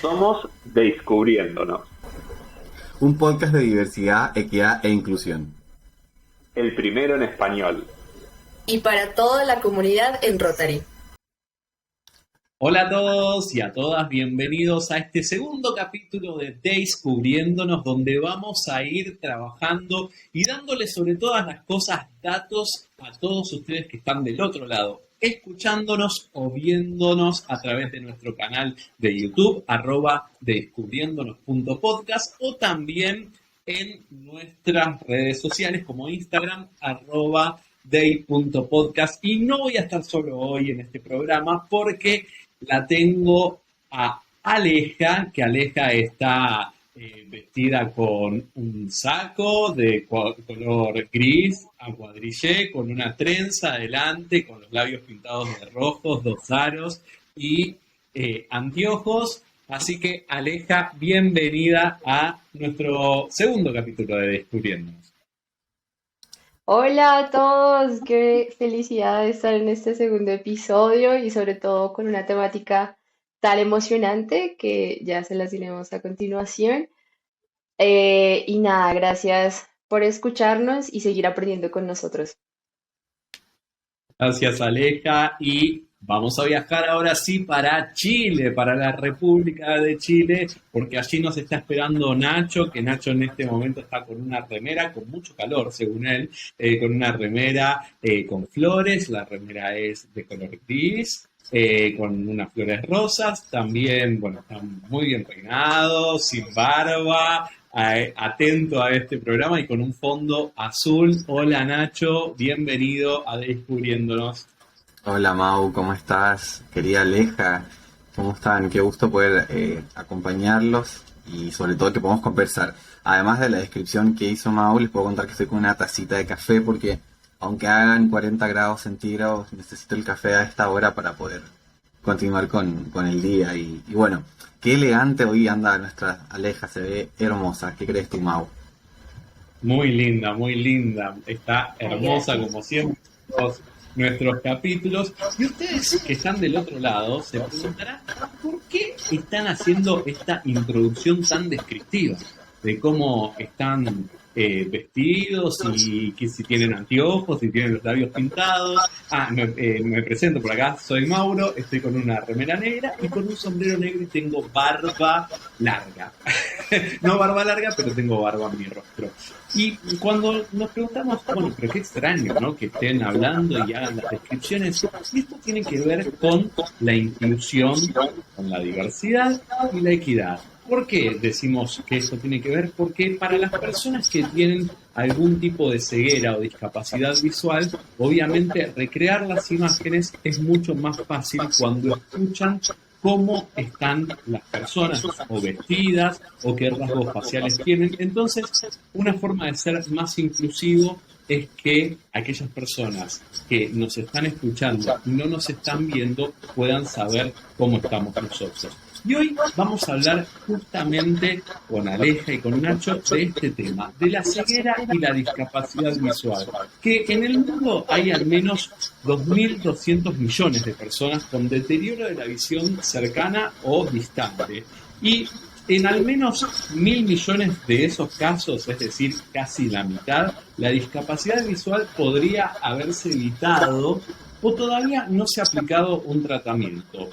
Somos Descubriéndonos, Un podcast de diversidad, equidad e inclusión. el primero en español. Y para toda la comunidad en Rotary. Hola a todos y a todas, bienvenidos a este segundo capítulo de Descubriéndonos, donde vamos a ir trabajando y dándoles sobre todas las cosas datos a todos ustedes que están del otro lado, escuchándonos o viéndonos a través de nuestro canal de YouTube, @descubriéndonos.podcast, o también en nuestras redes sociales como Instagram, @day.podcast. Y no voy a estar solo hoy en este programa porque la tengo a Aleja, que Aleja está vestida con un saco de color gris a cuadrillé, con una trenza adelante, con los labios pintados de rojos, 2 aros y anteojos. Así que Aleja, bienvenida a nuestro segundo capítulo de Descubriéndonos. Hola a todos, qué felicidad de estar en este segundo episodio y sobre todo con una temática tan emocionante que ya se las diremos a continuación. Y nada, gracias por escucharnos y seguir aprendiendo con nosotros. Gracias, Aleja. Y vamos a viajar ahora sí para Chile, para la República de Chile, porque allí nos está esperando Nacho, que Nacho en este momento está con una remera, con mucho calor, según él, con una remera con flores. La remera es de color gris. Con unas flores rosas, también, bueno, está muy bien peinado, sin barba, atento a este programa y con un fondo azul. Hola Nacho, bienvenido a Descubriéndonos. Hola Mau, ¿cómo estás? Querida Aleja, ¿cómo están? Qué gusto poder acompañarlos y sobre todo que podamos conversar. Además de la descripción que hizo Mau, les puedo contar que estoy con una tacita de café porque aunque hagan 40 grados centígrados, necesito el café a esta hora para poder continuar con el día. Y bueno, qué elegante hoy anda nuestra Aleja, se ve hermosa. ¿Qué crees tú, Mau? Muy linda, muy linda. Está hermosa Gracias. como siempre todos nuestros capítulos. Y ustedes que están del otro lado se preguntarán por qué están haciendo esta introducción tan descriptiva de cómo están vestidos y que si tienen anteojos, si tienen los labios pintados. Me presento por acá, soy Mauro, estoy con una remera negra y con un sombrero negro y tengo barba larga. No barba larga, pero tengo barba en mi rostro. Y cuando nos preguntamos, bueno, pero qué extraño, ¿no? Que estén hablando y hagan las descripciones. Y esto tiene que ver con la inclusión, con la diversidad y la equidad. ¿Por qué decimos que esto tiene que ver? Porque para las personas que tienen algún tipo de ceguera o discapacidad visual, obviamente recrear las imágenes es mucho más fácil cuando escuchan cómo están las personas o vestidas o qué rasgos faciales tienen. Entonces, una forma de ser más inclusivo es que aquellas personas que nos están escuchando y no nos están viendo puedan saber cómo estamos nosotros. Y hoy vamos a hablar justamente con Aleja y con Nacho de este tema, de la ceguera y la discapacidad visual, que en el mundo hay al menos 2.200 millones de personas con deterioro de la visión cercana o distante. Y en al menos 1.000 millones de esos casos, es decir, casi la mitad, la discapacidad visual podría haberse evitado o todavía no se ha aplicado un tratamiento.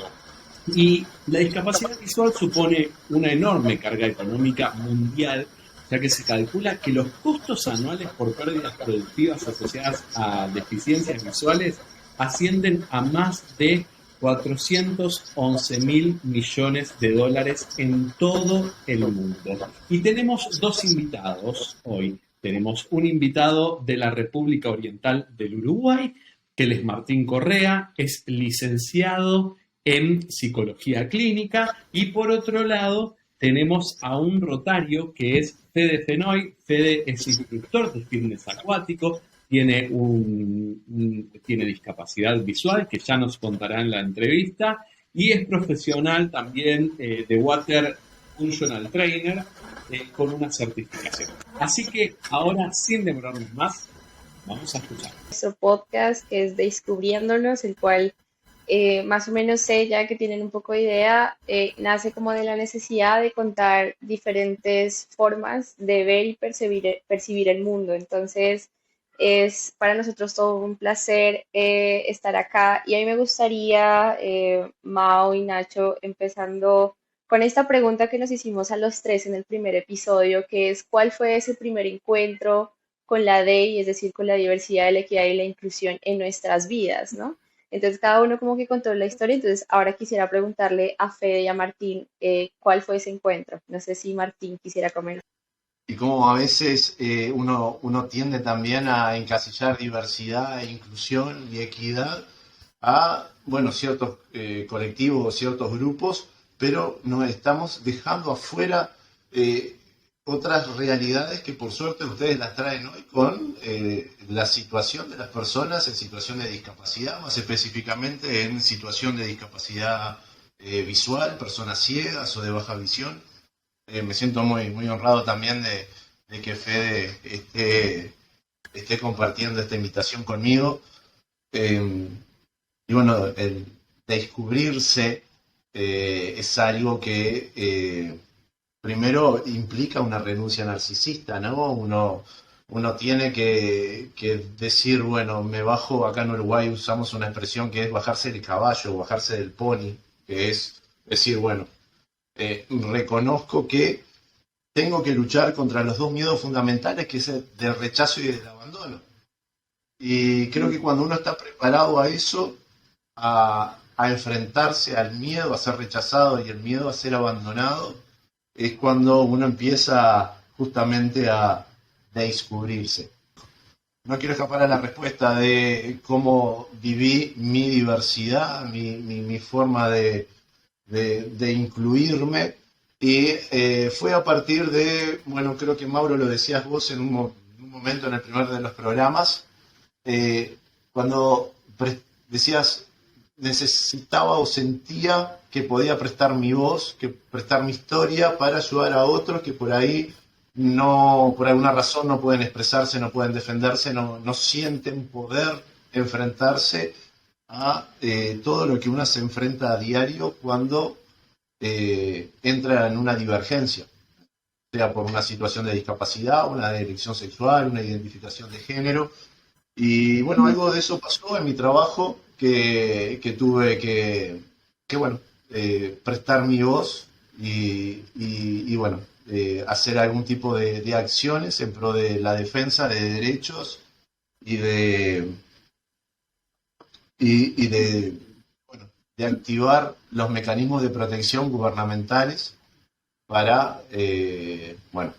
Y la discapacidad visual supone una enorme carga económica mundial, ya que se calcula que los costos anuales por pérdidas productivas asociadas a deficiencias visuales ascienden a más de 411.000 millones de dólares en todo el mundo. Y tenemos 2 invitados hoy. Tenemos un invitado de la República Oriental del Uruguay, que él es Martín Correa, es licenciado en psicología clínica, y por otro lado tenemos a un rotario que es Fede Fenoy. Fede es instructor de fitness acuático, tiene discapacidad visual que ya nos contará en la entrevista y es profesional también de Water Functional Trainer con una certificación. Así que ahora, sin demorarnos más, vamos a escuchar. Nuestro podcast que es Descubriéndonos, el cual más o menos sé ya que tienen un poco de idea, nace como de la necesidad de contar diferentes formas de ver y percibir el mundo. Entonces, es para nosotros todo un placer estar acá y a mí me gustaría, Mao y Nacho, empezando con esta pregunta que nos hicimos a los tres en el primer episodio, que es ¿cuál fue ese primer encuentro con la DEI, es decir, con la diversidad, la equidad y la inclusión en nuestras vidas, ¿no? Entonces cada uno como que contó la historia, entonces ahora quisiera preguntarle a Fede y a Martín cuál fue ese encuentro. No sé si Martín quisiera comer. Y cómo a veces uno tiende también a encasillar diversidad e inclusión y equidad a, bueno, ciertos colectivos o ciertos grupos, pero nos estamos dejando afuera otras realidades que por suerte ustedes las traen hoy con la situación de las personas en situación de discapacidad, más específicamente en situación de discapacidad visual, personas ciegas o de baja visión. Me siento muy, muy honrado también de que Fede esté compartiendo esta invitación conmigo. Y bueno, el descubrirse es algo que primero implica una renuncia narcisista, ¿no? Uno tiene que decir, bueno, me bajo, acá en Uruguay usamos una expresión que es bajarse del caballo, bajarse del pony, que es decir, bueno, reconozco que tengo que luchar contra los dos miedos fundamentales, que es el del rechazo y del abandono. Y creo que cuando uno está preparado a eso, a enfrentarse al miedo a ser rechazado y el miedo a ser abandonado, es cuando uno empieza justamente a descubrirse. No quiero escapar a la respuesta de cómo viví mi diversidad, mi forma de incluirme, y fue a partir de, bueno, creo que Mauro lo decías vos en un momento en el primer de los programas, cuando decías necesitaba o sentía que podía prestar mi voz, que prestar mi historia para ayudar a otros que por ahí no, por alguna razón no pueden expresarse, no pueden defenderse, no sienten poder enfrentarse a todo lo que uno se enfrenta a diario cuando entra en una divergencia, sea por una situación de discapacidad, una elección sexual, una identificación de género. Y bueno, algo de eso pasó en mi trabajo, que tuve que bueno, prestar mi voz y bueno, hacer algún tipo de acciones en pro de la defensa de derechos y bueno, de activar los mecanismos de protección gubernamentales para bueno,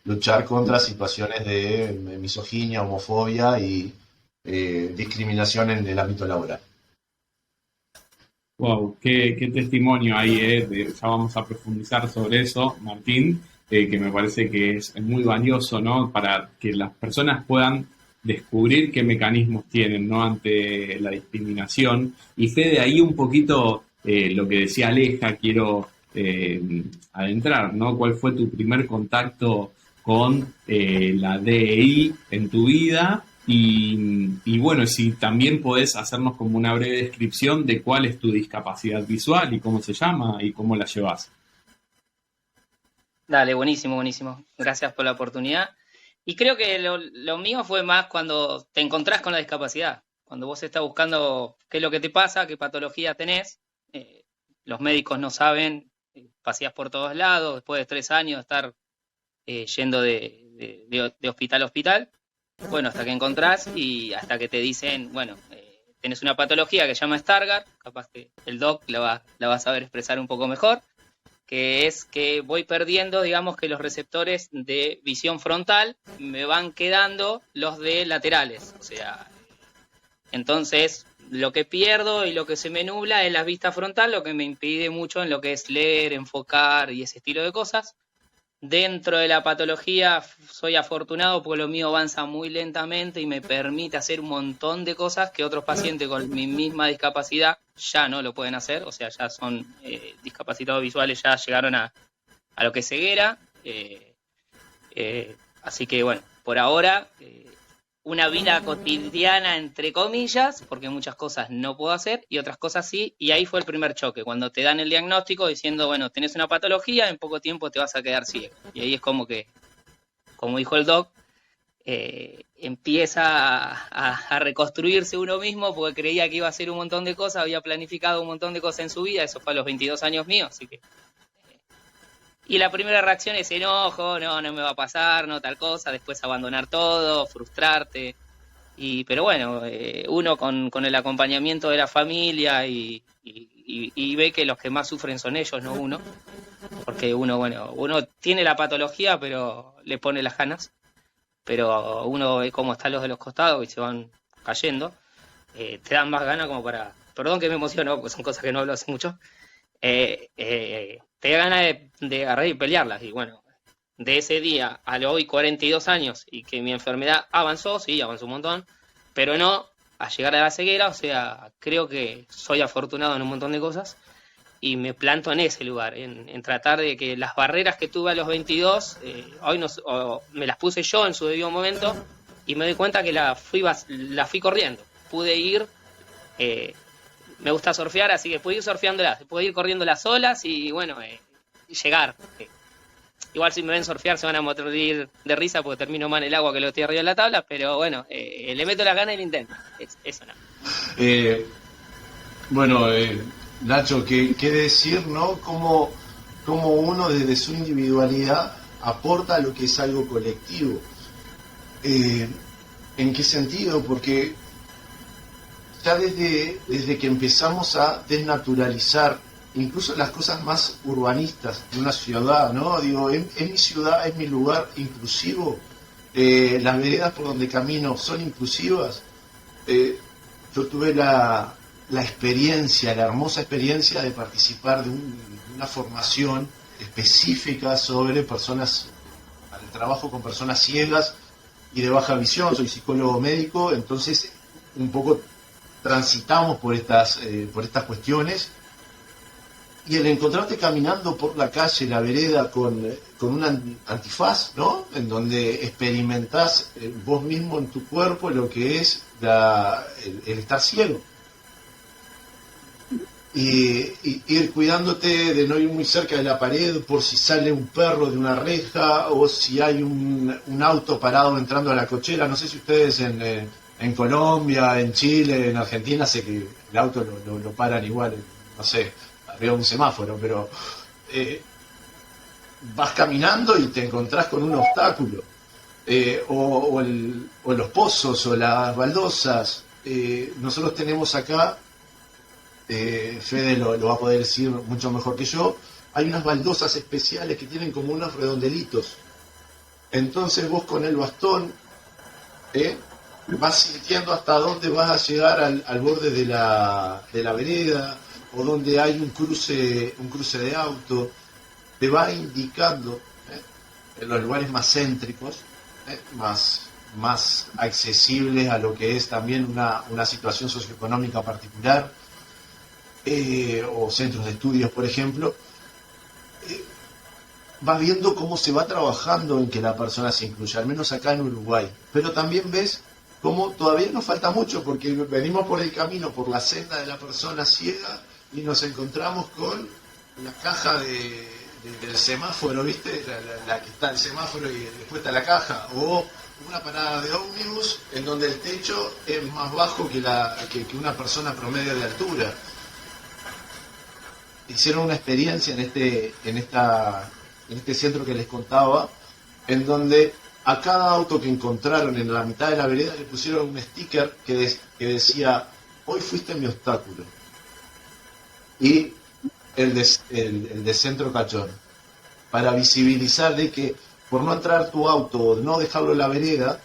luchar contra situaciones de misoginia, homofobia y discriminación en el ámbito laboral. Wow, qué testimonio ahí, ya vamos a profundizar sobre eso, Martín, que me parece que es muy valioso, ¿no? Para que las personas puedan descubrir qué mecanismos tienen, ¿no? Ante la discriminación. Y Fede, ahí un poquito lo que decía Aleja, quiero adentrar, ¿no? ¿Cuál fue tu primer contacto con la DEI en tu vida? Y bueno, si también podés hacernos como una breve descripción de cuál es tu discapacidad visual y cómo se llama y cómo la llevas. Dale, buenísimo, buenísimo. Gracias por la oportunidad. Y creo que lo mío fue más cuando te encontrás con la discapacidad, cuando vos estás buscando qué es lo que te pasa, qué patología tenés. Los médicos no saben, paseás por todos lados, después de 3 años de estar yendo de hospital a hospital. Bueno, hasta que encontrás y hasta que te dicen, bueno, tenés una patología que se llama Stargardt, capaz que el doc la va a saber expresar un poco mejor, que es que voy perdiendo, digamos que los receptores de visión frontal, me van quedando los de laterales, o sea, entonces lo que pierdo y lo que se me nubla es la vista frontal, lo que me impide mucho en lo que es leer, enfocar y ese estilo de cosas. Dentro de la patología soy afortunado porque lo mío avanza muy lentamente y me permite hacer un montón de cosas que otros pacientes con mi misma discapacidad ya no lo pueden hacer, o sea, ya son discapacitados visuales, ya llegaron a lo que es ceguera. Así que bueno, por ahora una vida cotidiana, entre comillas, porque muchas cosas no puedo hacer y otras cosas sí, y ahí fue el primer choque, cuando te dan el diagnóstico diciendo, bueno, tenés una patología, en poco tiempo te vas a quedar ciego. Y ahí es como que, como dijo el doc, empieza a reconstruirse uno mismo, porque creía que iba a hacer un montón de cosas, había planificado un montón de cosas en su vida, eso fue a los 22 años míos, así que... Y la primera reacción es enojo, no me va a pasar, no tal cosa, después abandonar todo, frustrarte. Pero bueno, uno con el acompañamiento de la familia y ve que los que más sufren son ellos, no uno. Porque uno tiene la patología, pero le pone las ganas. Pero uno ve cómo están los de los costados y se van cayendo. Te dan más ganas como para... Perdón que me emociono, porque son cosas que no hablo hace mucho. Te da ganas de agarrar y pelearlas. Y bueno, de ese día a hoy 42 años y que mi enfermedad avanzó, sí, avanzó un montón, pero no a llegar a la ceguera. O sea, creo que soy afortunado en un montón de cosas y me planto en ese lugar, en tratar de que las barreras que tuve a los 22, hoy me las puse yo en su debido momento y me doy cuenta que la fui corriendo. Pude ir... me gusta surfear, así que puedo ir surfeándolas, puedo ir corriendo las olas y bueno, llegar. Igual si me ven surfear se van a morir de risa porque termino mal el agua que lo estoy arriba de la tabla, pero bueno, le meto la gana y lo intento. Eso no. Bueno, Nacho, ¿qué decir, no? Cómo uno desde su individualidad aporta lo que es algo colectivo. ¿En qué sentido? Porque ya desde que empezamos a desnaturalizar incluso las cosas más urbanistas de una ciudad, ¿no? Digo, ¿es mi ciudad, es mi lugar inclusivo? ¿Las veredas por donde camino son inclusivas? Yo tuve la experiencia, la hermosa experiencia de participar de una formación específica sobre personas, el trabajo con personas ciegas y de baja visión. Soy psicólogo médico, entonces un poco transitamos por estas cuestiones, y el encontrarte caminando por la calle, la vereda, con un antifaz, ¿no? En donde experimentás vos mismo en tu cuerpo lo que es el estar ciego. Y ir cuidándote de no ir muy cerca de la pared por si sale un perro de una reja o si hay un auto parado entrando a la cochera. No sé si ustedes en Colombia, en Chile, en Argentina, sé que el auto lo paran igual, no sé, arriba de un semáforo, pero vas caminando y te encontrás con un obstáculo, o los pozos, o las baldosas. Nosotros tenemos acá, Fede lo va a poder decir mucho mejor que yo, hay unas baldosas especiales que tienen como unos redondelitos. Entonces vos con el bastón, vas sintiendo hasta dónde vas a llegar al borde de la vereda, o donde hay un cruce de auto. Te va indicando en los lugares más céntricos, más accesibles a lo que es también una situación socioeconómica particular, o centros de estudios, por ejemplo. Vas viendo cómo se va trabajando en que la persona se incluya, al menos acá en Uruguay. Pero también ves cómo todavía nos falta mucho, porque venimos por el camino, por la senda de la persona ciega, y nos encontramos con la caja del semáforo, ¿viste? La que está el semáforo y después está la caja, o una parada de ómnibus en donde el techo es más bajo que una persona promedio de altura. Hicieron una experiencia en este centro que les contaba, en donde a cada auto que encontraron en la mitad de la vereda le pusieron un sticker que decía: hoy fuiste mi obstáculo. Y el de Centro Cachón, para visibilizar de que por no entrar tu auto, o no dejarlo en la vereda,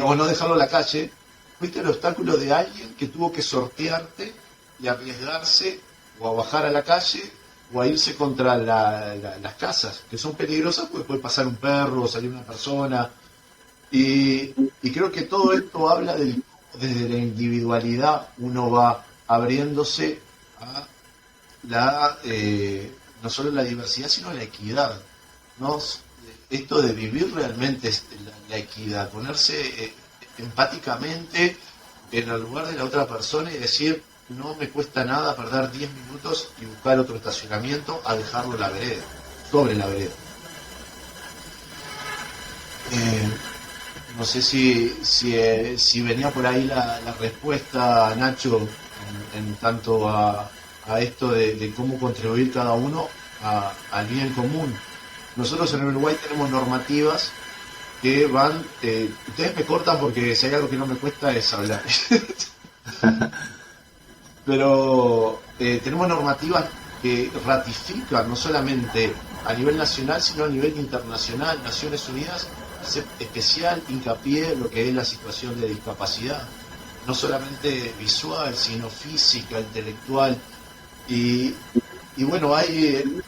o no dejarlo en la calle, fuiste el obstáculo de alguien que tuvo que sortearte y arriesgarse o a bajar a la calle o a irse contra las casas, que son peligrosas porque puede pasar un perro o salir una persona. Y creo que todo esto habla desde la individualidad uno va abriéndose a no solo la diversidad, sino la equidad, ¿no? Esto de vivir realmente la equidad, ponerse empáticamente en el lugar de la otra persona y decir, no me cuesta nada perder 10 minutos y buscar otro estacionamiento a dejarlo en la vereda, sobre la vereda. No sé si venía por ahí la respuesta, Nacho, en tanto a esto de cómo contribuir cada uno al bien común. Nosotros en Uruguay tenemos normativas que van... ustedes me cortan porque si hay algo que no me cuesta es hablar. Pero tenemos normativas que ratifican no solamente a nivel nacional, sino a nivel internacional. Naciones Unidas hace especial hincapié en lo que es la situación de discapacidad, no solamente visual, sino física, intelectual. Y bueno, hay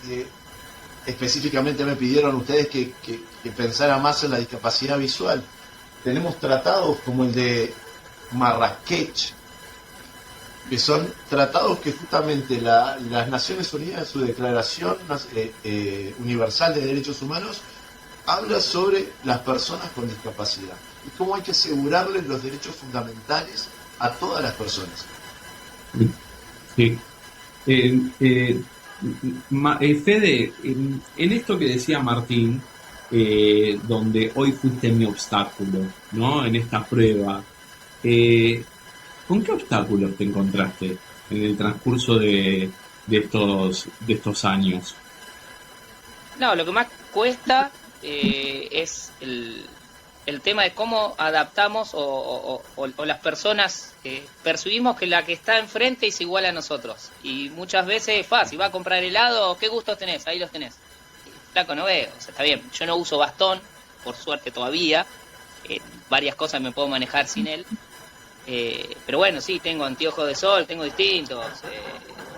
específicamente me pidieron ustedes que pensara más en la discapacidad visual. Tenemos tratados como el de Marrakech, que son tratados que justamente las Naciones Unidas en su Declaración Universal de Derechos Humanos habla sobre las personas con discapacidad y cómo hay que asegurarles los derechos fundamentales a todas las personas. Sí. Fede, en esto que decía Martín, donde hoy fuiste mi obstáculo, ¿no? En esta prueba, ¿con qué obstáculos te encontraste en el transcurso de estos años? No, lo que más cuesta es el tema de cómo adaptamos o las personas percibimos que la que está enfrente es igual a nosotros. Y muchas veces es fácil, va a comprar helado, ¿qué gustos tenés? Ahí los tenés. Flaco, no veo, o sea, está bien, yo no uso bastón, por suerte todavía, varias cosas me puedo manejar sin él. Pero bueno, sí, tengo anteojos de sol, tengo distintos.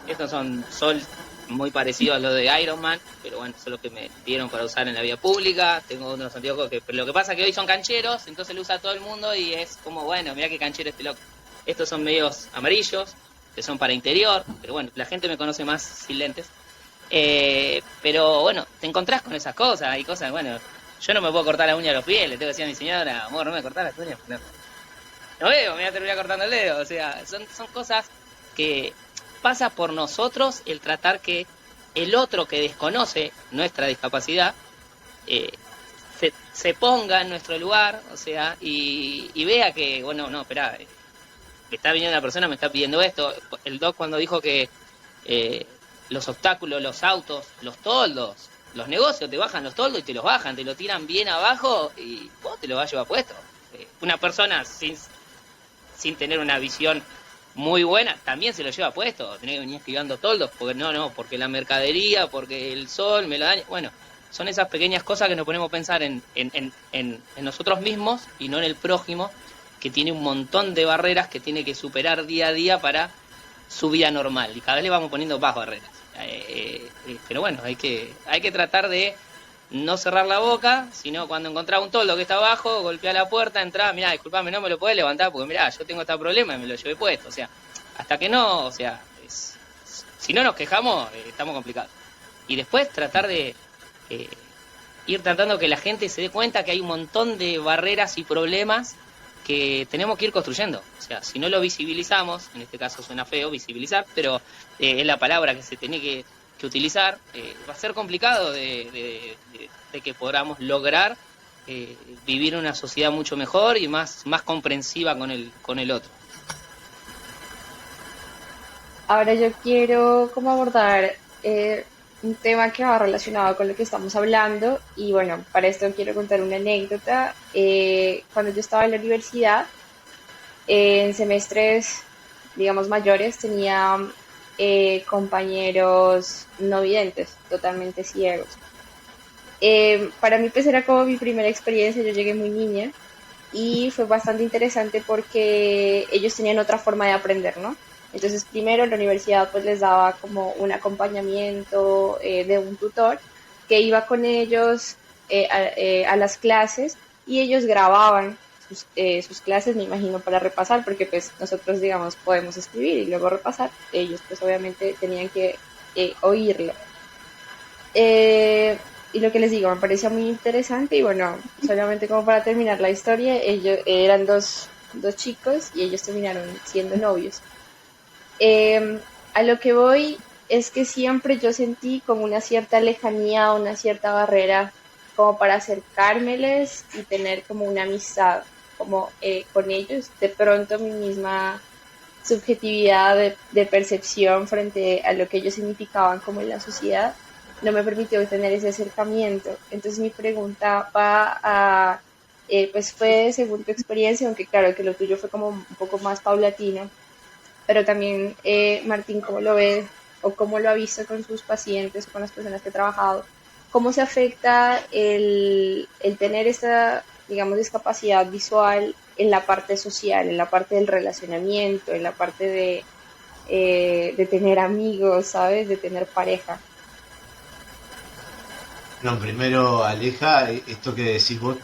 Estos son sol muy parecidos a los de Iron Man, pero bueno, son los que me dieron para usar en la vía pública. Tengo unos anteojos pero lo que pasa es que hoy son cancheros, entonces lo usa todo el mundo y es como, bueno, mirá qué canchero este loco. Estos son medios amarillos, que son para interior, pero bueno, la gente me conoce más sin lentes. Pero bueno, te encontrás con esas cosas, hay cosas, bueno, yo no me puedo cortar la uña de los pies, le tengo que decir a mi señora, amor, no me cortás las uñas, no veo, me voy a terminar cortando el dedo. O sea, son cosas que pasa por nosotros el tratar que el otro que desconoce nuestra discapacidad se ponga en nuestro lugar, o sea, y vea que, bueno, no, espera, me está viniendo una persona, me está pidiendo esto. El doc cuando dijo que los obstáculos, los autos, los toldos, los negocios te bajan los toldos y te los bajan, te lo tiran bien abajo y vos te lo vas a llevar puesto. Una persona sin tener una visión muy buena, también se lo lleva puesto, tenés que venir esquivando toldos, porque porque la mercadería, porque el sol me lo daña. Bueno, son esas pequeñas cosas que nos ponemos a pensar en nosotros mismos y no en el prójimo, que tiene un montón de barreras que tiene que superar día a día para su vida normal, y cada vez le vamos poniendo más barreras. Pero bueno, hay que tratar de no cerrar la boca, sino cuando encontrás un toldo que está abajo, golpeá la puerta, entrá, mirá, disculpame, no me lo podés levantar porque mirá, yo tengo este problema y me lo llevé puesto. O sea, hasta que no, o sea, si no nos quejamos, estamos complicados. Y después tratar de ir tratando que la gente se dé cuenta que hay un montón de barreras y problemas que tenemos que ir construyendo. O sea, si no lo visibilizamos, en este caso suena feo visibilizar, pero es la palabra que se tiene que utilizar, va a ser complicado de que podamos lograr vivir una sociedad mucho mejor y más comprensiva con el otro. Ahora yo quiero como abordar un tema que va relacionado con lo que estamos hablando, y bueno, para esto quiero contar una anécdota. Cuando yo estaba en la universidad, en semestres, digamos, mayores, tenía compañeros no videntes, totalmente ciegos. Para mí pues era como mi primera experiencia, yo llegué muy niña y fue bastante interesante porque ellos tenían otra forma de aprender, ¿no? Entonces primero la universidad pues les daba como un acompañamiento de un tutor que iba con ellos a las clases, y ellos grababan sus clases, me imagino, para repasar, porque pues nosotros, digamos, podemos escribir y luego repasar, ellos pues obviamente tenían que oírlo. y lo que les digo, me parecía muy interesante y bueno, solamente como para terminar la historia, ellos eran dos chicos y ellos terminaron siendo novios. A lo que voy es que siempre yo sentí como una cierta lejanía, una cierta barrera como para acercármeles y tener como una amistad como con ellos. De pronto mi misma subjetividad de percepción frente a lo que ellos significaban como en la sociedad no me permitió tener ese acercamiento. Entonces mi pregunta va a, pues fue según tu experiencia, aunque claro que lo tuyo fue como un poco más paulatino, pero también Martín, ¿cómo lo ve o cómo lo ha visto con sus pacientes o con las personas que ha trabajado? ¿Cómo se afecta el tener esta, digamos, discapacidad visual en la parte social, en la parte del relacionamiento, en la parte de tener amigos, ¿sabes? De tener pareja. No, primero, Aleja, esto que decís vos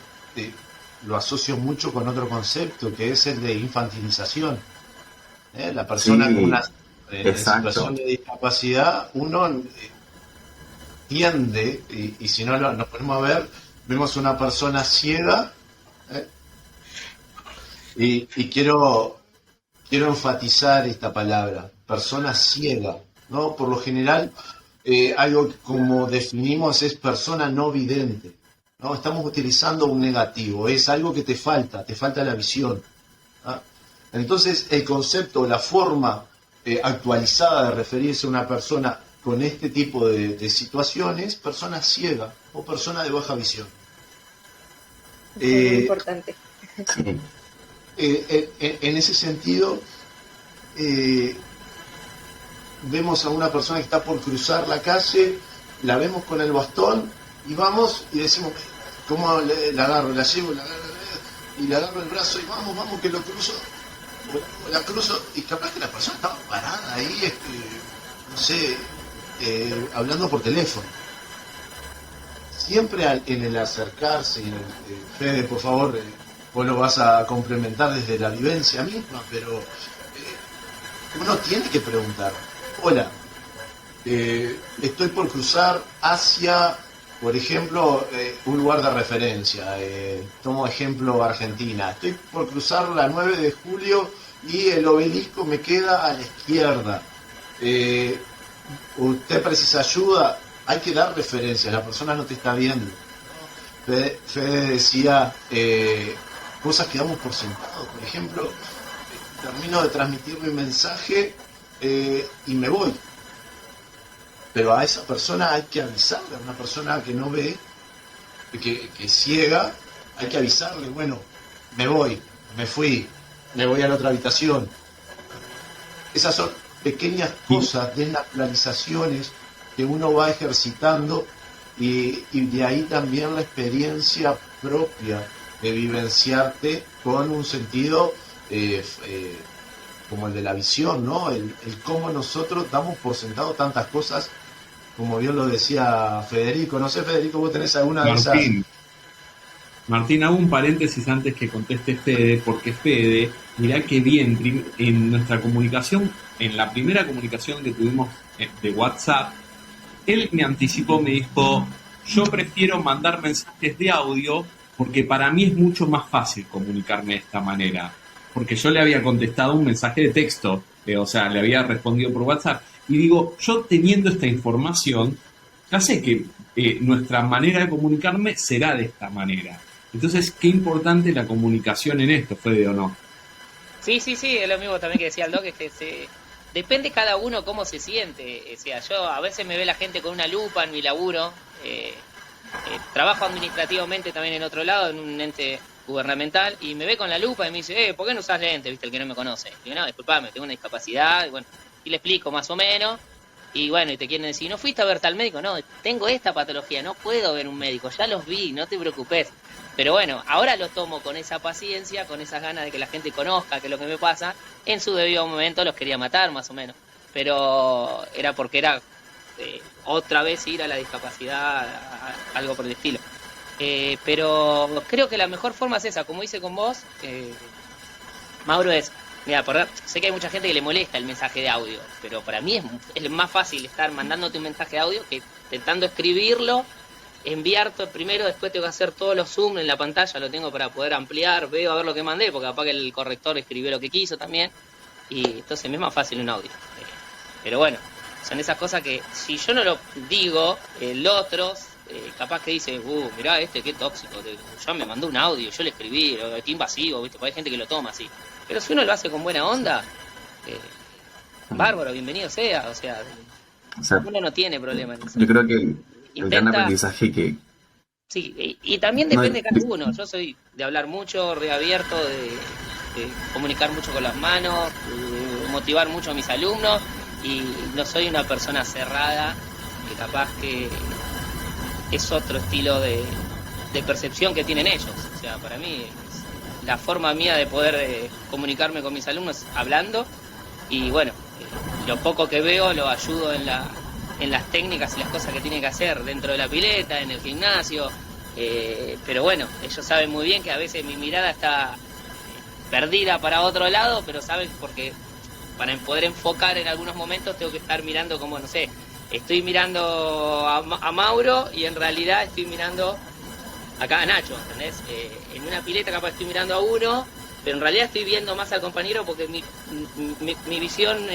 lo asocio mucho con otro concepto, que es el de infantilización. La persona con Sí, una en exacto. situación de discapacidad, uno tiende, y si no nos ponemos a ver, vemos una persona ciega, ¿eh? Y quiero enfatizar esta palabra, persona ciega, ¿no? Por lo general, algo que como definimos es persona no vidente, ¿no? Estamos utilizando un negativo, es algo que te falta la visión, ¿ah? Entonces, el concepto, la forma actualizada de referirse a una persona con este tipo de situaciones, persona ciega o persona de baja visión. Eso es muy Eh, importante. Sí. en ese sentido, eh, vemos a una persona que está por cruzar la calle, la vemos con el bastón y vamos y decimos, ¿cómo la agarro? La llevo, y le agarro el brazo y vamos, que lo cruzo. La cruzo y capaz que la persona estaba parada ahí, no sé, hablando por teléfono. Siempre en el acercarse, Fede, por favor, vos lo vas a complementar desde la vivencia misma, pero uno tiene que preguntar, hola, estoy por cruzar hacia, por ejemplo, un lugar de referencia, tomo ejemplo Argentina, estoy por cruzar la 9 de julio y el obelisco me queda a la izquierda, usted precisa ayuda, hay que dar referencias, la persona no te está viendo. Fede decía cosas que damos por sentado, por ejemplo, termino de transmitir mi mensaje y me voy. Pero a esa persona hay que avisarle, a una persona que no ve, que es ciega, hay que avisarle, bueno, me voy, me fui, me voy a la otra habitación. Esas son pequeñas cosas, desnaturalizaciones que uno va ejercitando y de ahí también la experiencia propia de vivenciarte con un sentido como el de la visión, ¿no? El cómo nosotros damos por sentado tantas cosas, como bien lo decía Federico. No sé, Federico, vos tenés alguna de esas. Martín, hago un paréntesis antes que conteste Fede, porque Fede, mirá qué bien, en nuestra comunicación, en la primera comunicación que tuvimos de WhatsApp, él me anticipó, me dijo, yo prefiero mandar mensajes de audio porque para mí es mucho más fácil comunicarme de esta manera, porque yo le había contestado un mensaje de texto, o sea, le había respondido por WhatsApp, y digo, yo teniendo esta información, ya sé que nuestra manera de comunicarme será de esta manera. Entonces, qué importante la comunicación en esto, Fede, ¿o no? Sí, es lo mismo también que decía el Doc, depende cada uno cómo se siente. O sea, yo a veces me ve la gente con una lupa en mi laburo, trabajo administrativamente también en otro lado, en un ente gubernamental, y me ve con la lupa y me dice, ¿por qué no usas lentes? ¿Viste? El que no me conoce. Y digo, no, disculpame, tengo una discapacidad, y bueno, y le explico más o menos, y bueno, y te quieren decir, ¿no fuiste a ver tal médico? No, tengo esta patología, no puedo ver un médico, ya los vi, no te preocupes. Pero bueno, ahora lo tomo con esa paciencia, con esas ganas de que la gente conozca qué es lo que me pasa. En su debido momento los quería matar, más o menos. Pero era porque era otra vez ir a la discapacidad, algo por el estilo. Pero creo que la mejor forma es esa, como hice con vos, Mauro, es... Mira, sé que hay mucha gente que le molesta el mensaje de audio, pero para mí es más fácil estar mandándote un mensaje de audio que intentando escribirlo enviar todo primero, después tengo que hacer todos los zoom en la pantalla, lo tengo para poder ampliar, veo a ver lo que mandé, porque capaz que el corrector escribió lo que quiso también, y entonces me es más fácil un audio. Pero bueno, son esas cosas que si yo no lo digo, el otro capaz que dice, mirá qué tóxico, ya me mandó un audio, yo le escribí, qué invasivo, ¿viste? Porque hay gente que lo toma así. Pero si uno lo hace con buena onda, bárbaro, bienvenido sea, o sea, uno no tiene problema en eso. Yo creo que el gran Intenta- aprendizaje que... Sí, y también depende de cada uno. Yo soy de hablar mucho, reabierto, de comunicar mucho con las manos, de motivar mucho a mis alumnos, y no soy una persona cerrada, que capaz que es otro estilo de percepción que tienen ellos. O sea, para mí es la forma mía de poder comunicarme con mis alumnos hablando, y bueno, lo poco que veo lo ayudo en las técnicas y las cosas que tienen que hacer dentro de la pileta, en el gimnasio, pero bueno, ellos saben muy bien que a veces mi mirada está perdida para otro lado, pero saben porque para poder enfocar en algunos momentos tengo que estar mirando como, no sé, estoy mirando a Mauro y en realidad estoy mirando acá a Nacho, ¿entendés? En una pileta capaz estoy mirando a uno, pero en realidad estoy viendo más al compañero porque mi visión,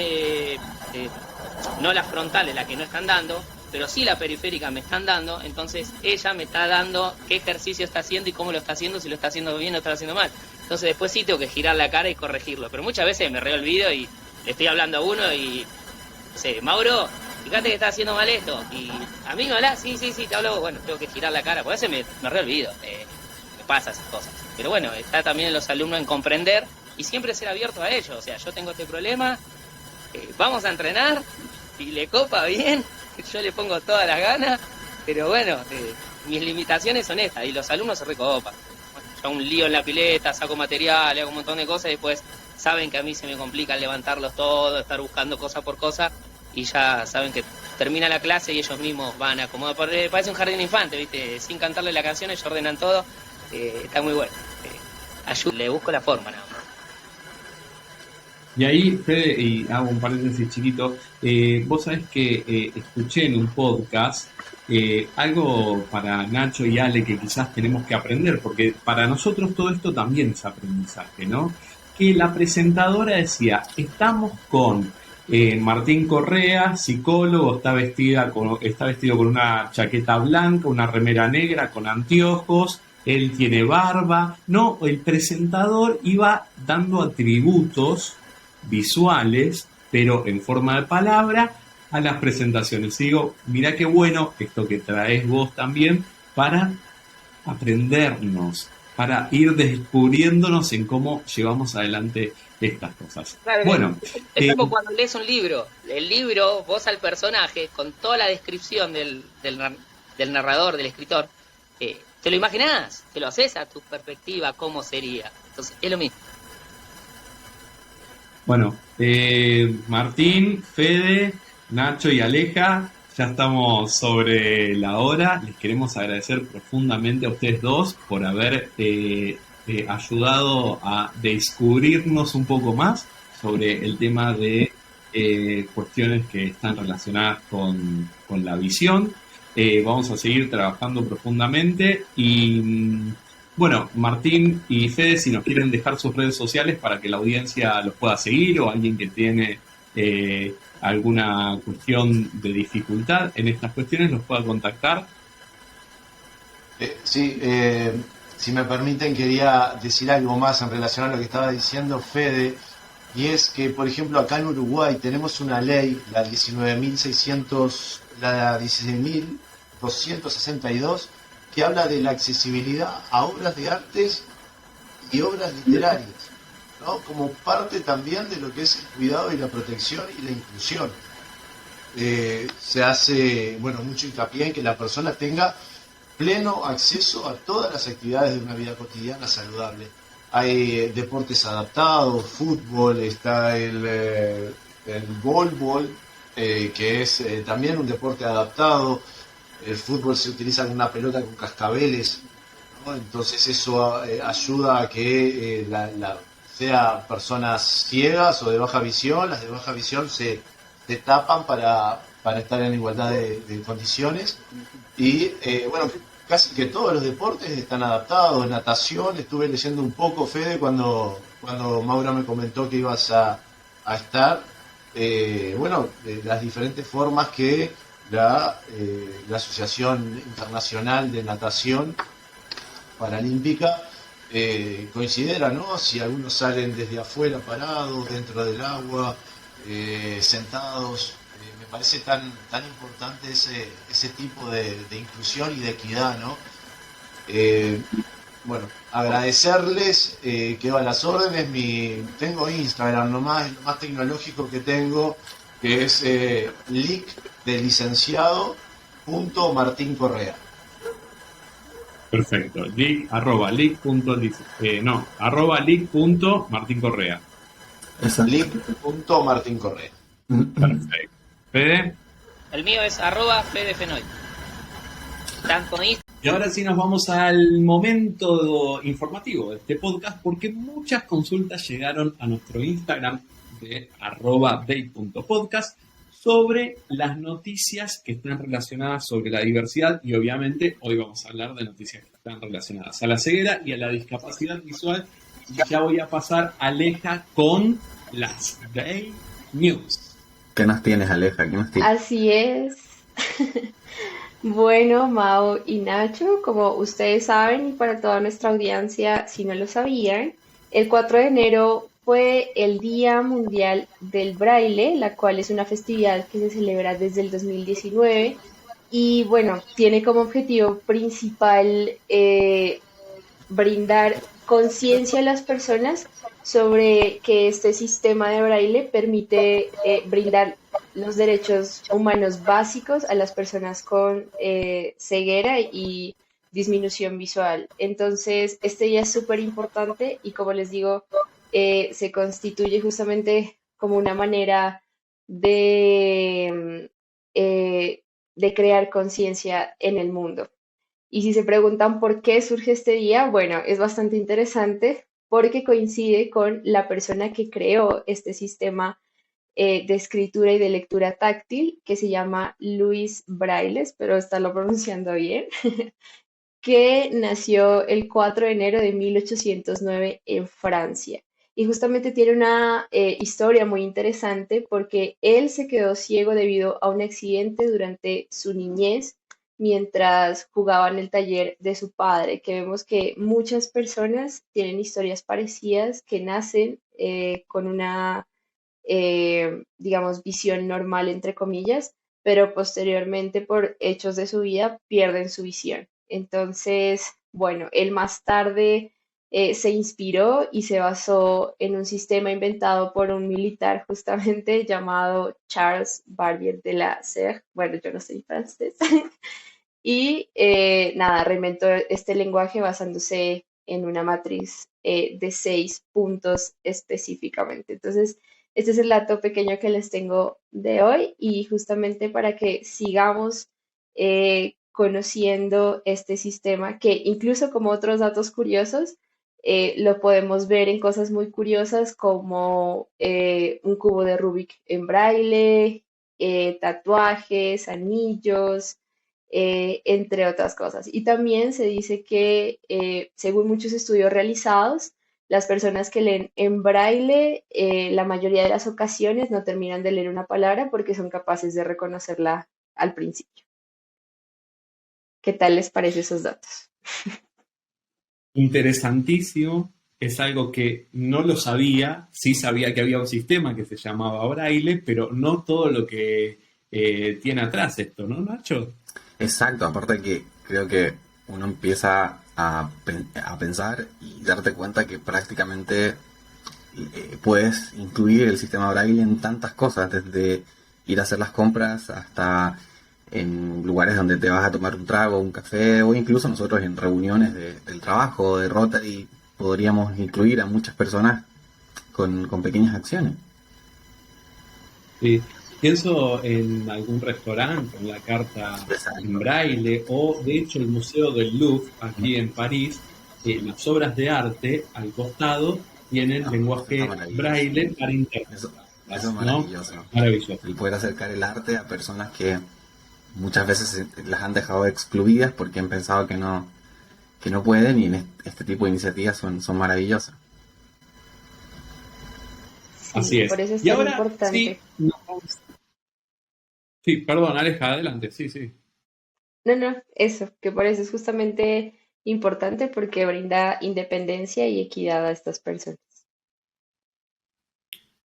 no la frontal es la que no están dando, pero sí la periférica me están dando, entonces ella me está dando qué ejercicio está haciendo y cómo lo está haciendo, si lo está haciendo bien o lo está haciendo mal. Entonces después sí tengo que girar la cara y corregirlo, pero muchas veces me reolvido y le estoy hablando a uno y, no sé, Mauro, fíjate que está haciendo mal esto, y a mí me habla, sí, te hablo, bueno, tengo que girar la cara, por eso me reolvido, me pasa esas cosas. Pero bueno, está también en los alumnos en comprender y siempre ser abierto a ellos, o sea, yo tengo este problema, vamos a entrenar, si le copa bien, yo le pongo todas las ganas, pero bueno, mis limitaciones son estas, y los alumnos se recopan. Bueno, yo un lío en la pileta, saco material, hago un montón de cosas, y después saben que a mí se me complica levantarlos todos, estar buscando cosa por cosa, y ya saben que termina la clase y ellos mismos van a acomodar. Parece un jardín infante, ¿viste? Sin cantarle la canción, ellos ordenan todo, está muy bueno. Le busco la forma, nada más. Y ahí, Fede, y hago un paréntesis chiquito, vos sabés que escuché en un podcast algo para Nacho y Ale que quizás tenemos que aprender, porque para nosotros todo esto también es aprendizaje, ¿no? Que la presentadora decía, estamos con Martín Correa, psicólogo, está vestido con una chaqueta blanca, una remera negra, con anteojos, él tiene barba, no, el presentador iba dando atributos visuales, pero en forma de palabra, a las presentaciones. Y digo, mirá qué bueno esto que traes vos también para aprendernos, para ir descubriéndonos en cómo llevamos adelante estas cosas. Claro, bueno, es como cuando lees un libro. El libro, vos al personaje, con toda la descripción del narrador, del escritor, te lo imaginás, te lo haces a tu perspectiva, cómo sería. Entonces, es lo mismo. Bueno, Martín, Fede, Nacho y Aleja, ya estamos sobre la hora. Les queremos agradecer profundamente a ustedes dos por haber ayudado a descubrirnos un poco más sobre el tema de cuestiones que están relacionadas con la visión. Vamos a seguir trabajando profundamente y bueno, Martín y Fede, si nos quieren dejar sus redes sociales para que la audiencia los pueda seguir, o alguien que tiene alguna cuestión de dificultad en estas cuestiones los pueda contactar. Sí, si me permiten, quería decir algo más en relación a lo que estaba diciendo Fede, y es que, por ejemplo, acá en Uruguay tenemos una ley, la 16.262, que habla de la accesibilidad a obras de artes y obras literarias, ¿no? Como parte también de lo que es el cuidado y la protección y la inclusión. Se hace, mucho hincapié en que la persona tenga pleno acceso a todas las actividades de una vida cotidiana saludable. Hay deportes adaptados, fútbol, está el voleibol, que es también un deporte adaptado. El fútbol se utiliza con una pelota con cascabeles, ¿no? Entonces eso ayuda a que sea personas ciegas o de baja visión. Las de baja visión se tapan para estar en igualdad de condiciones. Y bueno, casi que todos los deportes están adaptados. Natación, estuve leyendo un poco, Fede, cuando Maura me comentó que ibas a estar. Bueno, las diferentes formas que la Asociación Internacional de Natación Paralímpica considera, ¿no? Si algunos salen desde afuera parados, dentro del agua, sentados. Me parece tan importante ese tipo de inclusión y de equidad, ¿no? Bueno, agradecerles, quedo a las órdenes. Tengo Instagram nomás, es lo más tecnológico que tengo, que es lic de licenciado punto Martín Correa. Perfecto. Arroba lic.martín Correa. Lic.Martín Correa. Perfecto. Fede. El mío es @FedeFenoy. Tanto en Instagram. Y ahora sí nos vamos al momento informativo de este podcast, porque muchas consultas llegaron a nuestro Instagram de @date.podcast sobre las noticias que están relacionadas sobre la diversidad, y obviamente hoy vamos a hablar de noticias que están relacionadas a la ceguera y a la discapacidad visual. Y ya voy a pasar a Aleja con las Day News. ¿Qué nos tienes, Aleja? ¿Qué nos tienes? Así es. Bueno, Mao y Nacho, como ustedes saben, y para toda nuestra audiencia, si no lo sabían, el 4 de enero fue el Día Mundial del Braille, la cual es una festividad que se celebra desde el 2019 y bueno, tiene como objetivo principal brindar conciencia a las personas sobre que este sistema de Braille permite brindar los derechos humanos básicos a las personas con ceguera y disminución visual. Entonces, este día es súper importante y como les digo, se constituye justamente como una manera de crear conciencia en el mundo. Y si se preguntan por qué surge este día, bueno, es bastante interesante porque coincide con la persona que creó este sistema de escritura y de lectura táctil, que se llama Louis Braille, espero estarlo pronunciando bien, que nació el 4 de enero de 1809 en Francia. Y justamente tiene una historia muy interesante porque él se quedó ciego debido a un accidente durante su niñez mientras jugaba en el taller de su padre, que vemos que muchas personas tienen historias parecidas, que nacen con una, digamos, visión normal, entre comillas, pero posteriormente por hechos de su vida pierden su visión. Entonces, bueno, él más tarde se inspiró y se basó en un sistema inventado por un militar justamente llamado Charles Barbier de la Serre. Bueno, yo no soy francés. Y nada, reinventó este lenguaje basándose en una matriz de 6 puntos específicamente. Entonces, este es el dato pequeño que les tengo de hoy y justamente para que sigamos conociendo este sistema que incluso como otros datos curiosos, lo podemos ver en cosas muy curiosas como un cubo de Rubik en braille, tatuajes, anillos, entre otras cosas. Y también se dice que, según muchos estudios realizados, las personas que leen en braille, la mayoría de las ocasiones no terminan de leer una palabra porque son capaces de reconocerla al principio. ¿Qué tal les parece esos datos? Interesantísimo, es algo que no lo sabía, sí sabía que había un sistema que se llamaba Braille, pero no todo lo que tiene atrás esto, ¿no, Nacho? Exacto, aparte que creo que uno empieza a pensar y darte cuenta que prácticamente puedes incluir el sistema Braille en tantas cosas, desde ir a hacer las compras hasta en lugares donde te vas a tomar un trago, un café, o incluso nosotros en reuniones del trabajo, de Rotary, podríamos incluir a muchas personas con pequeñas acciones. Sí. Pienso en algún restaurante con la carta en braille, o de hecho el Museo del Louvre, aquí en París, las obras de arte al costado tienen lenguaje braille para internet. Eso es maravilloso. Maravilloso. El poder acercar el arte a personas que muchas veces las han dejado excluidas porque han pensado que no pueden, y en este tipo de iniciativas son maravillosas. Así Sí, es. por eso es Y tan ahora importante. sí, perdón, Aleja, adelante, sí, sí. No, no, eso, que por eso es justamente importante porque brinda independencia y equidad a estas personas.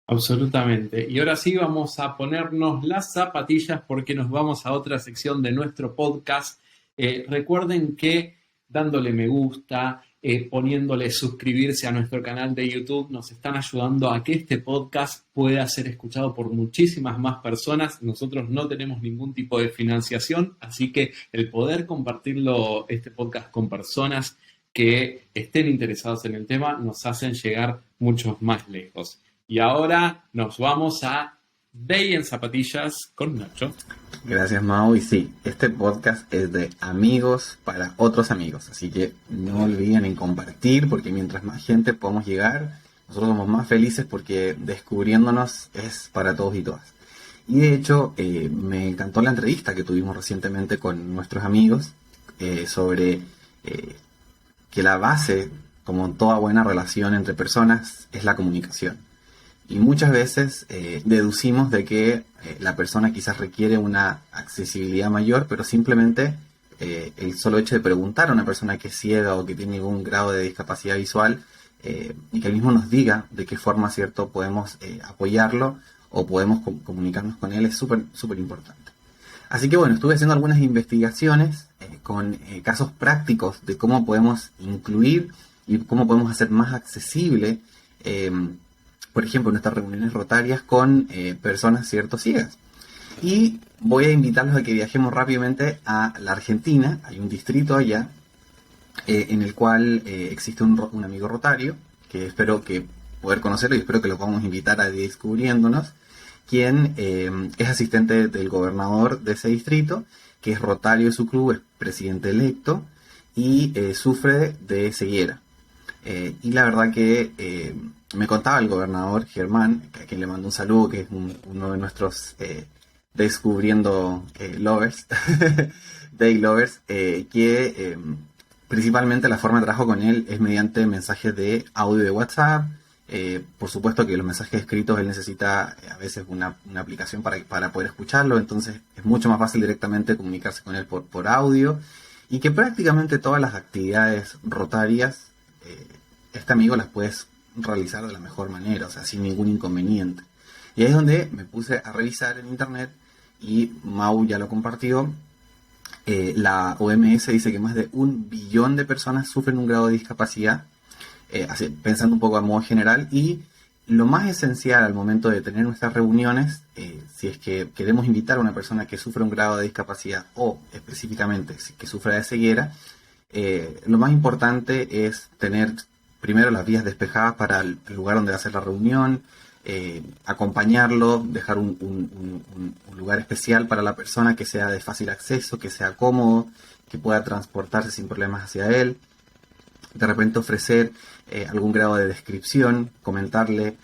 Absolutamente. Y ahora sí vamos a ponernos las zapatillas porque nos vamos a otra sección de nuestro podcast. Recuerden que dándole me gusta, poniéndole suscribirse a nuestro canal de YouTube, nos están ayudando a que este podcast pueda ser escuchado por muchísimas más personas. Nosotros no tenemos ningún tipo de financiación, así que el poder compartirlo, este podcast, con personas que estén interesados en el tema, nos hacen llegar mucho más lejos. Y ahora nos vamos a Day en Zapatillas con Nacho. Gracias, Mau. Y sí, este podcast es de amigos para otros amigos, así que no olviden en compartir, porque mientras más gente podamos llegar, nosotros somos más felices, porque descubriéndonos es para todos y todas. Y de hecho, me encantó la entrevista que tuvimos recientemente con nuestros amigos sobre que la base, como en toda buena relación entre personas, es la comunicación. Y muchas veces deducimos de que la persona quizás requiere una accesibilidad mayor, pero simplemente el solo hecho de preguntar a una persona que es ciega o que tiene algún grado de discapacidad visual, y que él mismo nos diga de qué forma, cierto, podemos apoyarlo o podemos comunicarnos con él, es súper, súper importante. Así que bueno, estuve haciendo algunas investigaciones con casos prácticos de cómo podemos incluir y cómo podemos hacer más accesible, por ejemplo, nuestras reuniones rotarias con personas, cierto, ciegas. Y voy a invitarlos a que viajemos rápidamente a la Argentina. Hay un distrito allá en el cual existe un amigo rotario, que espero que poder conocerlo y espero que lo podamos invitar a Descubriéndonos, quien es asistente del gobernador de ese distrito, que es rotario de su club, es presidente electo y sufre de ceguera. Y la verdad que me contaba el gobernador Germán, a quien le mando un saludo, que es uno de nuestros descubriendo lovers, day lovers, que principalmente la forma de trabajo con él es mediante mensajes de audio de WhatsApp. Por supuesto que los mensajes escritos él necesita a veces una aplicación para poder escucharlo, entonces es mucho más fácil directamente comunicarse con él por audio, y que prácticamente todas las actividades rotarias este amigo las puedes realizar de la mejor manera, o sea, sin ningún inconveniente. Y ahí es donde me puse a revisar en internet, y Mau ya lo compartió. La OMS dice que más de 1 billón de personas sufren un grado de discapacidad, así, pensando un poco a modo general, y lo más esencial al momento de tener nuestras reuniones, si es que queremos invitar a una persona que sufre un grado de discapacidad o específicamente que sufra de ceguera, lo más importante es tener primero las vías despejadas para el lugar donde va a ser la reunión, acompañarlo, dejar un lugar especial para la persona que sea de fácil acceso, que sea cómodo, que pueda transportarse sin problemas hacia él. De repente ofrecer algún grado de descripción, comentarle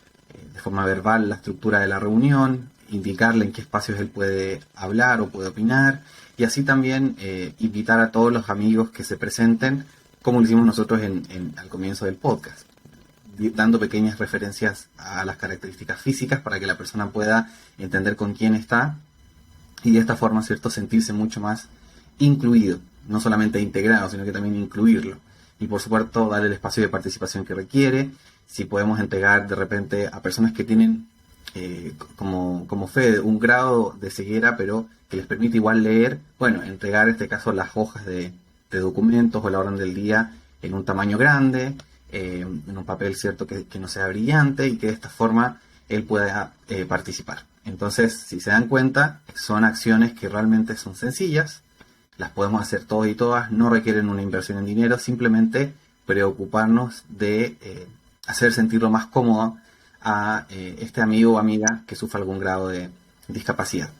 de forma verbal la estructura de la reunión, indicarle en qué espacios él puede hablar o puede opinar, y así también invitar a todos los amigos que se presenten, como lo hicimos nosotros al comienzo del podcast, dando pequeñas referencias a las características físicas para que la persona pueda entender con quién está, y de esta forma, cierto, sentirse mucho más incluido, no solamente integrado, sino que también incluirlo. Y por supuesto, darle el espacio de participación que requiere. Si podemos entregar de repente a personas que tienen como Fede un grado de ceguera, pero que les permite igual leer, bueno, entregar en este caso las hojas de documentos o la orden del día en un tamaño grande, en un papel, cierto, que no sea brillante, y que de esta forma él pueda participar. Entonces, si se dan cuenta, son acciones que realmente son sencillas, las podemos hacer todos y todas, no requieren una inversión en dinero, simplemente preocuparnos de hacer sentirlo más cómodo a este amigo o amiga que sufra algún grado de discapacidad.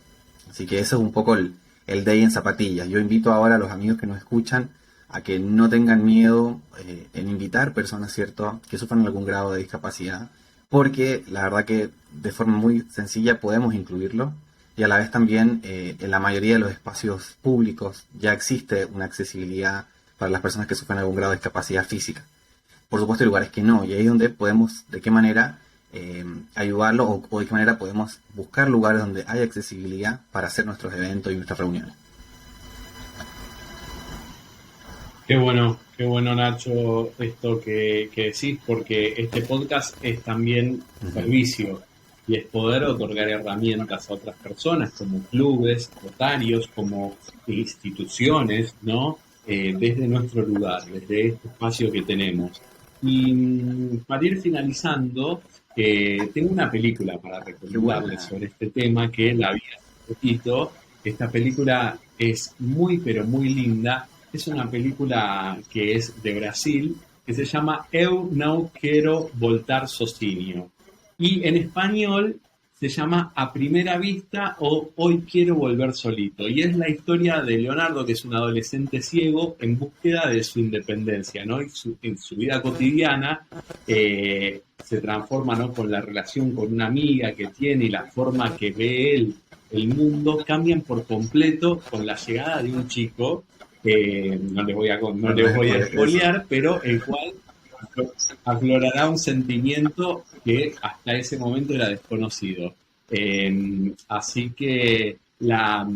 Así que eso es un poco el day en zapatillas. Yo invito ahora a los amigos que nos escuchan a que no tengan miedo en invitar personas, ¿cierto?, que sufran algún grado de discapacidad, porque la verdad que de forma muy sencilla podemos incluirlo. y a la vez también en la mayoría de los espacios públicos ya existe una accesibilidad para las personas que sufren algún grado de discapacidad física. Por supuesto hay lugares que no, y ahí es donde podemos, de qué manera ayudarlo o de qué manera podemos buscar lugares donde haya accesibilidad para hacer nuestros eventos y nuestras reuniones. Qué bueno Nacho, esto que decís, porque este podcast es también servicio y es poder otorgar herramientas a otras personas, como clubes, rotarios, como instituciones, ¿no? Desde nuestro lugar, desde este espacio que tenemos. Y para ir finalizando, tengo una película para recomendarles sobre este tema que la vi hace poquito. Esta película es muy, pero muy linda. Es una película que es de Brasil, que se llama Eu Não Quero Voltar Sozinho. Y en español se llama A Primera Vista o Hoy Quiero Volver Solito. Y es la historia de Leonardo, que es un adolescente ciego en búsqueda de su independencia, ¿no? Y en su vida cotidiana se transforma, ¿no? Con la relación con una amiga que tiene y la forma que ve él el mundo cambian por completo con la llegada de un chico. No les voy a spoilear, pero el cual aflorará un sentimiento que hasta ese momento era desconocido. Así que la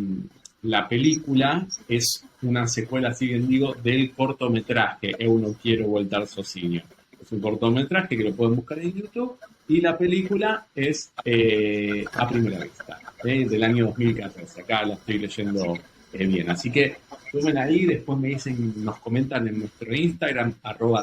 película es una secuela, así bien digo, del cortometraje Eu Não Quiero Voltar Sozinho. Es un cortometraje que lo pueden buscar en YouTube y la película es A Primera Vista, del año 2014. Acá la estoy leyendo bien. Así que tomen ahí, después me dicen, nos comentan en nuestro Instagram,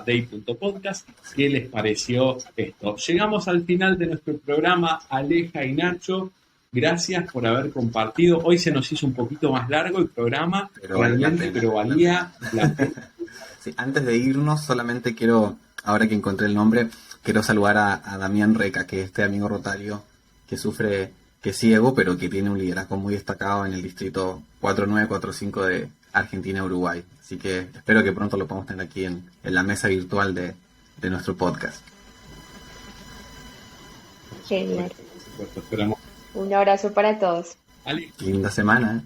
@day.podcast, qué les pareció esto. Llegamos al final de nuestro programa, Aleja y Nacho. Gracias por haber compartido. Hoy se nos hizo un poquito más largo el programa, realmente, pero valía la pena. Sí, antes de irnos, solamente quiero, ahora que encontré el nombre, quiero saludar a Damián Reca, que es este amigo rotario que sufre, que es ciego, pero que tiene un liderazgo muy destacado en el distrito 4945 de Argentina-Uruguay. Así que espero que pronto lo podamos tener aquí en la mesa virtual de nuestro podcast. Genial. Por supuesto, esperamos. Un abrazo para todos. Ale. Linda semana.